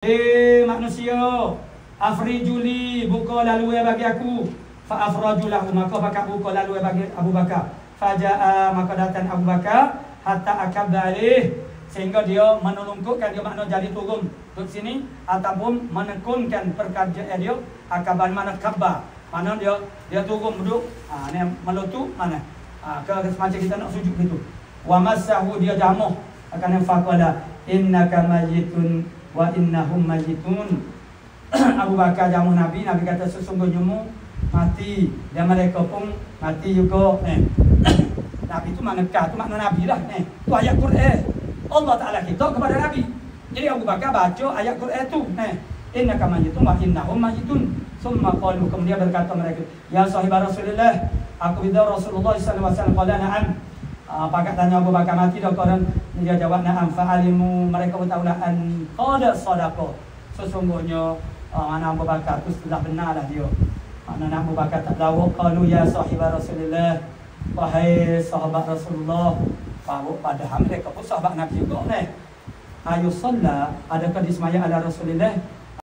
Manusia, afrijuli, buka lalu bagi aku. Fa afrajulahu, maka bakal buka lalu bagi Abu Bakar. Faja'a, maka datang Abu Bakar hatta akabba alih, sehingga dia menelungkupkan, dia makna jadi turun duduk sini ataupun menekunkan perkataan dia. Akaban mana kabba, mana dia turun duduk, ni meletup mana, ke semacam kita nak sujud gitu. Wa masahu, dia jamuh akan faqala innaka mayyitun wa innahum mayyitun. Abu Bakar jamuh Nabi kata sesungguhnya mu mati dan mereka pun mati juga. Nabi tu manakah? Tu makna Nabi lah. Tu ayat Quran. Allah Ta'ala kita kepada Nabi. Jadi Abu Bakar baca ayat Quran tu. Innaka mayyitun wa innahum mayyitun. Summa qalu, kemudian berkata mereka, ya sahibah Rasulullah, aku bidar Rasulullah sallallahu alaihi wasallam. Qala na'am. Pakat tanya Abu Bakar mati dah korang? Dia jawab na'am. Fa'alimu, mereka bertahulah an qada sadaqa, sesungguhnya mana Abu Bakar tu sudah benar lah dia. Mana Abu Bakar tak tahu. Qalu ya sahibah Rasulullah, wahai sahabat Rasulullah. Padahal mereka pun sahabat Nabi juga. Ayusalla, adakah disemaya ala Rasulullah